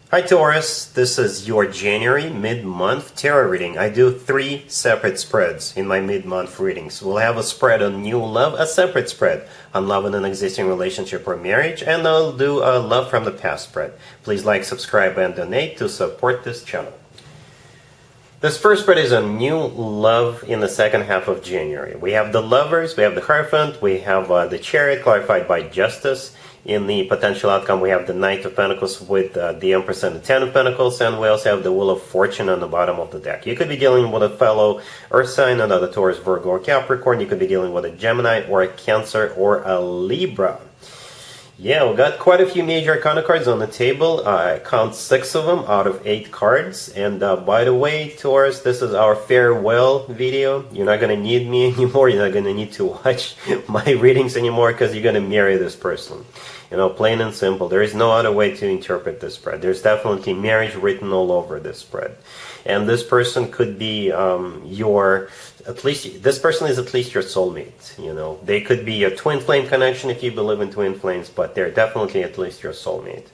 Hi Taurus, this is your January mid-month tarot reading. I do 3 separate spreads in my mid-month readings. We'll have a spread on new love, a separate spread on love in an existing relationship or marriage, and I'll do a love from the past spread. Please like, subscribe, and donate to support this channel. This first spread is on new love in the second half of January. We have the Lovers, we have the Hierophant, we have the Chariot clarified by Justice. In the potential outcome, we have the Knight of Pentacles with the Empress and the Ten of Pentacles, and we also have the Wheel of Fortune on the bottom of the deck. You could be dealing with a fellow Earth sign, another Taurus, Virgo, or Capricorn. You could be dealing with a Gemini, or a Cancer, or a Libra. Yeah, we got quite a few major arcana cards on the table. I count 6 of them out of 8 cards. And by the way, Taurus, this is our farewell video. You're not going to need me anymore. You're not going to need to watch my readings anymore because you're going to marry this person. You know, plain and simple. There is no other way to interpret this spread. There's definitely marriage written all over this spread. And this person could be this person is at least your soulmate. You know, they could be a twin flame connection if you believe in twin flames, but they're definitely at least your soulmate.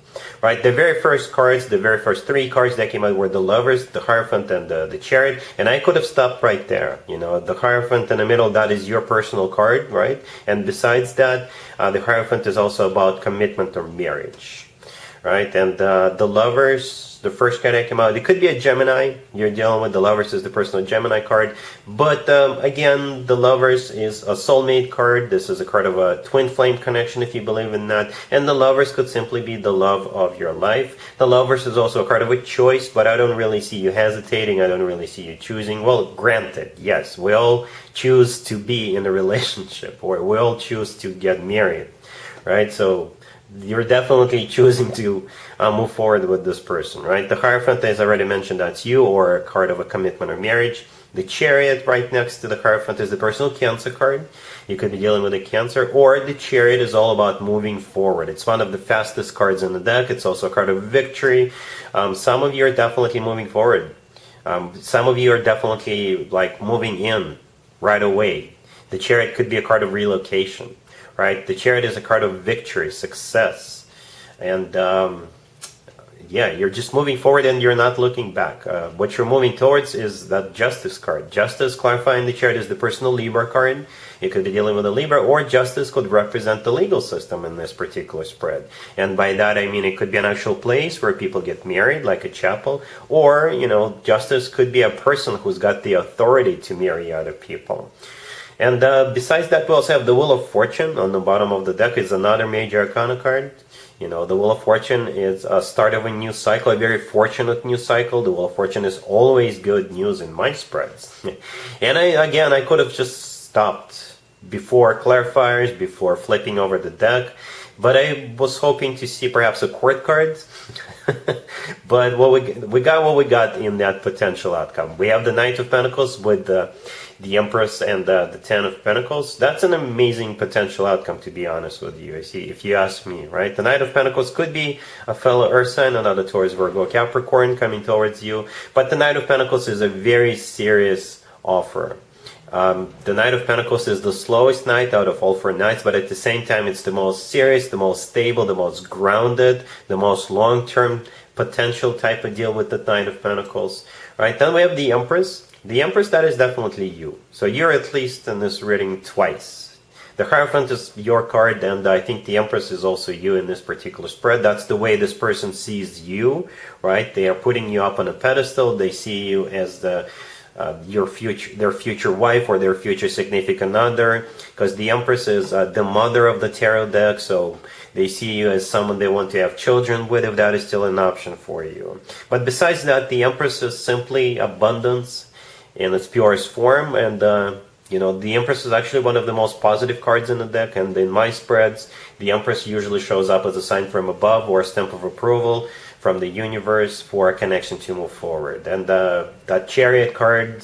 Right, the very first cards, the very first 3 cards that came out were the Lovers, the Hierophant, and the Chariot. And I could have stopped right there. You know, the Hierophant in the middle, that is your personal card, right? And besides that, the Hierophant is also about commitment or marriage, right? And the Lovers, the first card that came out, it could be a Gemini. You're dealing with the Lovers is the personal Gemini card. But again, the Lovers is a soulmate card. This is a card of a twin flame connection if you believe in that. And the Lovers could simply be the love of your life. The Lovers is also a card of a choice, but I don't really see you hesitating. I don't really see you choosing. Well, granted, yes, we all choose to be in a relationship, or we all choose to get married, right? So you're definitely choosing to move forward with this person, right? The Hierophant, as I already mentioned, that's you, or a card of a commitment or marriage. The Chariot right next to the Hierophant is the personal Cancer card. You could be dealing with a Cancer, or the Chariot is all about moving forward. It's one of the fastest cards in the deck. It's also a card of victory. Some of you are definitely moving forward. Some of you are definitely like moving in right away. The Chariot could be a card of relocation. Right, the Chariot is a card of victory, success, and yeah, you're just moving forward and you're not looking back. What you're moving towards is that Justice card. Justice, clarifying the Chariot, is the personal Libra card. You could be dealing with a Libra, or Justice could represent the legal system in this particular spread. And by that I mean it could be an actual place where people get married, like a chapel, or, you know, Justice could be a person who's got the authority to marry other people. And besides that, we also have the Wheel of Fortune on the bottom of the deck. It's another major arcana card. You know, the Wheel of Fortune is a start of a new cycle, a very fortunate new cycle. The Wheel of Fortune is always good news in my spreads. And I could have just stopped before clarifiers, before flipping over the deck. But I was hoping to see perhaps a court card. But we got what we got in that potential outcome. We have the Knight of Pentacles with the Empress and the Ten of Pentacles. That's an amazing potential outcome, to be honest with you. If you ask me, right? The Knight of Pentacles could be a fellow Earth sign, another Taurus, Virgo, Capricorn coming towards you. But the Knight of Pentacles is a very serious offer. The Knight of Pentacles is the slowest knight out of all 4 knights, but at the same time it's the most serious, the most stable, the most grounded, the most long-term potential type of deal with the Knight of Pentacles. Right, then we have the Empress. The Empress, that is definitely you. So you're at least in this reading twice. The Hierophant is your card, and I think the Empress is also you in this particular spread. That's the way this person sees you, right? They are putting you up on a pedestal. They see you as their future wife or their future significant other, because the Empress is the mother of the tarot deck, so they see you as someone they want to have children with, if that is still an option for you. But besides that, the Empress is simply abundance in its purest form, and you know, the Empress is actually one of the most positive cards in the deck. And in my spreads, the Empress usually shows up as a sign from above or a stamp of approval from the universe for a connection to move forward. And that Chariot card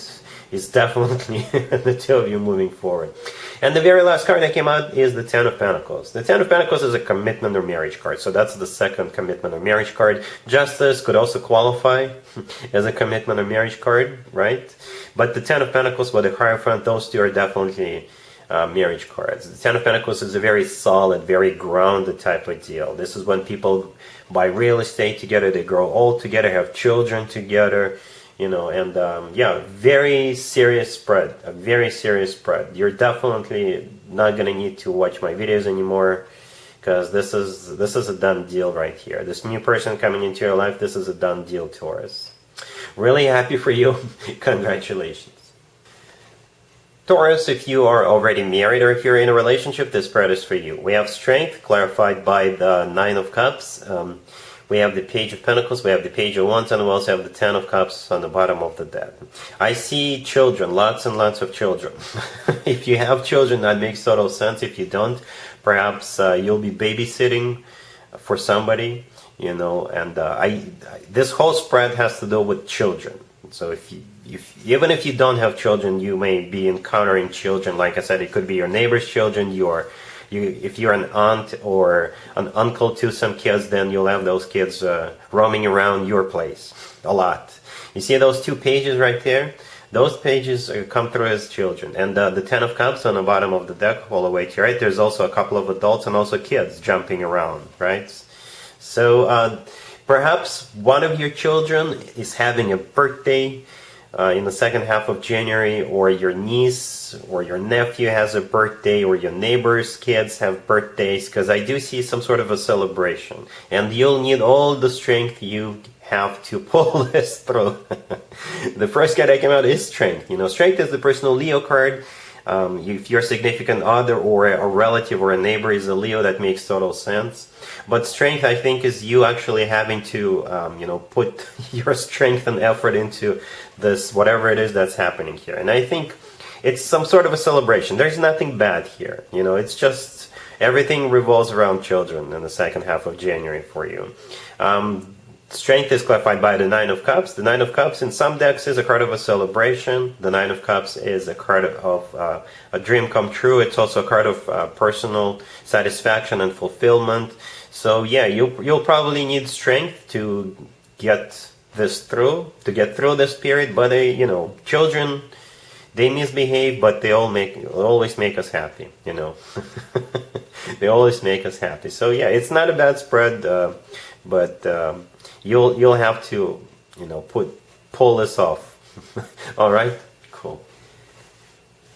is definitely the two of you moving forward. And the very last card that came out is the Ten of Pentacles. The Ten of Pentacles is a commitment or marriage card. So that's the second commitment or marriage card. Justice could also qualify as a commitment or marriage card, right? But the Ten of Pentacles with the Hierophant, those two are definitely marriage cards. The Ten of Pentacles is a very solid, very grounded type of deal. This is when people buy real estate together, they grow old together, have children together, you know, and yeah, very serious spread, a very serious spread. You're definitely not going to need to watch my videos anymore, because this is a done deal right here. This new person coming into your life, this is a done deal, Taurus. Really happy for you. Congratulations. Taurus, if you are already married or if you're in a relationship, this spread is for you. We have strength clarified by the Nine of Cups. We have the Page of Pentacles, we have the Page of Wands, and we also have the Ten of Cups on the bottom of the deck. I see children, lots and lots of children. If you have children, that makes total sense. If you don't, perhaps you'll be babysitting for somebody, you know, and this whole spread has to do with children. So even if you don't have children, you may be encountering children. Like I said, it could be your neighbor's children. If you're an aunt or an uncle to some kids, then you'll have those kids roaming around your place a lot. You see those two pages right there? Those pages come through as children. And the Ten of Cups on the bottom of the deck all the way to your right, there's also a couple of adults and also kids jumping around, right? So perhaps one of your children is having a birthday in the second half of January, or your niece or your nephew has a birthday, or your neighbor's kids have birthdays, because I do see some sort of a celebration. And you'll need all the strength you have to pull this through. The first card that came out is strength. You know, strength is the personal Leo card. If your significant other or a relative or a neighbor is a Leo, that makes total sense. But strength, I think, is you actually having to, you know, put your strength and effort into this, whatever it is that's happening here. And I think it's some sort of a celebration. There's nothing bad here. You know, it's just everything revolves around children in the second half of January for you. Strength is clarified by the Nine of Cups. The Nine of Cups in some decks is a card of a celebration. The Nine of Cups is a card of a dream come true. It's also a card of personal satisfaction and fulfillment. So yeah, you'll probably need strength to get this through, to get through this period. But you know, children, they misbehave, but they always make us happy. You know, they always make us happy. So yeah, it's not a bad spread, but you'll have to, you know, pull this off. All right, cool.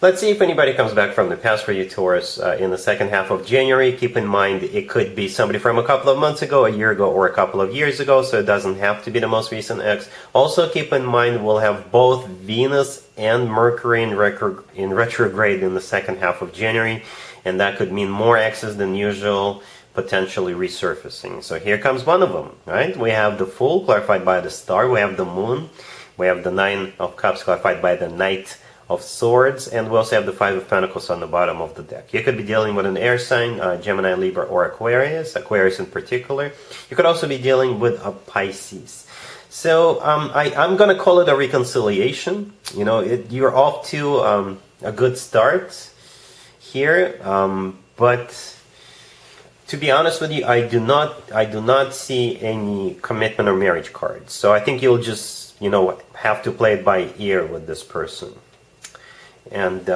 Let's see if anybody comes back from the past for you, Taurus, in the second half of January. Keep in mind, it could be somebody from a couple of months ago, a year ago, or a couple of years ago, so it doesn't have to be the most recent ex. Also, keep in mind, we'll have both Venus and Mercury in retrograde in the second half of January, and that could mean more exes than usual, potentially resurfacing. So here comes one of them, right? We have the Fool, clarified by the Star. We have the Moon. We have the Nine of Cups, clarified by the Knight of Swords, and we also have the Five of Pentacles on the bottom of the deck. You could be dealing with an air sign, Gemini, Libra, or Aquarius in particular. You could also be dealing with a Pisces. So I'm going to call it a reconciliation. You know, you're off to a good start here, but to be honest with you, I do not see any commitment or marriage cards. So I think you'll just, you know, have to play it by ear with this person. And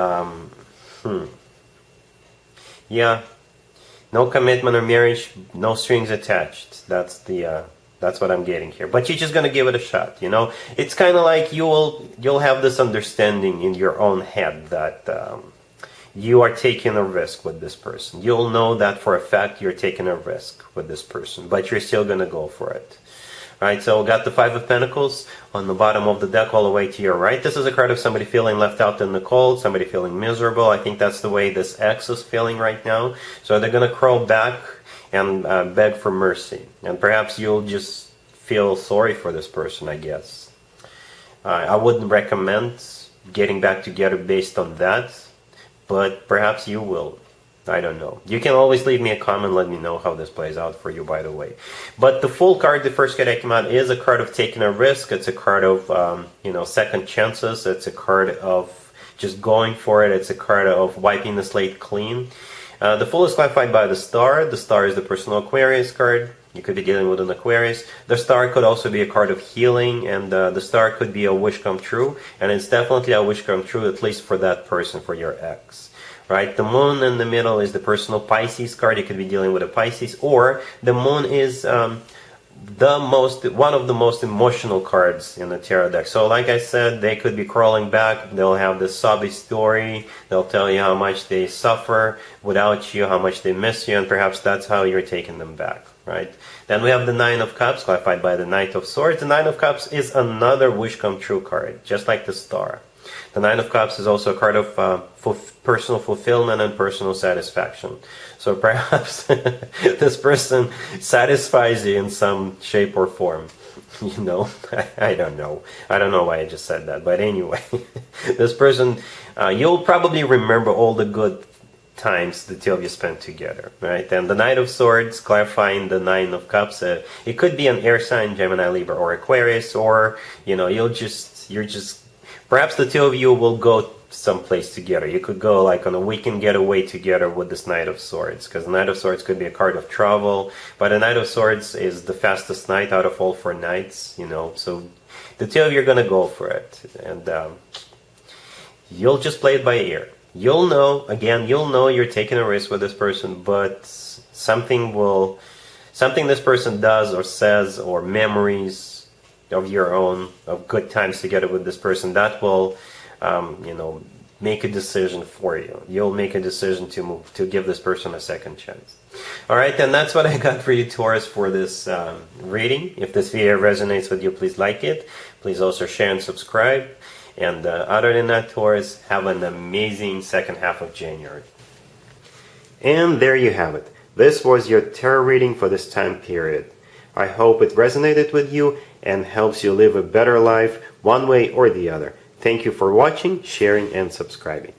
yeah, no commitment or marriage, no strings attached. That's what I'm getting here. But you're just gonna give it a shot. You know, it's kind of like you'll have this understanding in your own head that you are taking a risk with this person. You'll know that for a fact you're taking a risk with this person, but you're still gonna go for it. Right, so we got the Five of Pentacles on the bottom of the deck all the way to your right. This is a card of somebody feeling left out in the cold, somebody feeling miserable. I think that's the way this ex is feeling right now. So they're going to crawl back and beg for mercy. And perhaps you'll just feel sorry for this person, I guess. I wouldn't recommend getting back together based on that, but perhaps you will. I don't know. You can always leave me a comment, let me know how this plays out for you, by the way. But the Fool card, the first card that came out, is a card of taking a risk. It's a card of, you know, second chances. It's a card of just going for it. It's a card of wiping the slate clean. The Fool is clarified by the Star. The Star is the personal Aquarius card. You could be dealing with an Aquarius. The Star could also be a card of healing, and the Star could be a wish come true. And it's definitely a wish come true, at least for that person, for your ex. right? The moon in the middle is the personal Pisces card. You could be dealing with a Pisces, or the moon is one of the most emotional cards in the tarot deck. So like I said, they could be crawling back. They'll have this sobby story. They'll tell you how much they suffer without you, how much they miss you, and perhaps that's how you're taking them back, right? Then we have the Nine of Cups, clarified by the Knight of Swords. The Nine of Cups is another wish come true card, just like the Star. The Nine of Cups is also a card of personal fulfillment and personal satisfaction. So perhaps this person satisfies you in some shape or form. You know, I don't know. I don't know why I just said that. But anyway, this person, you'll probably remember all the good times the two of you spent together, right? And the Knight of Swords, clarifying the Nine of Cups, it could be an air sign, Gemini, Libra, or Aquarius, or, you know, perhaps the two of you will go someplace together. You could go like on a weekend getaway together with this Knight of Swords, because the Knight of Swords could be a card of travel, but the Knight of Swords is the fastest knight out of all 4 knights, you know, so the two of you are going to go for it, and you'll just play it by ear. You'll know you're taking a risk with this person, but something this person does or says, or memories of your own, of good times together with this person, that will you know, make a decision for you. You'll make a decision to give this person a second chance. Alright, then that's what I got for you, Taurus, for this reading. If this video resonates with you, please like it. Please also share and subscribe. And other than that, Taurus, have an amazing second half of January. And there you have it. This was your tarot reading for this time period. I hope it resonated with you and helps you live a better life one way or the other. Thank you for watching, sharing, and subscribing.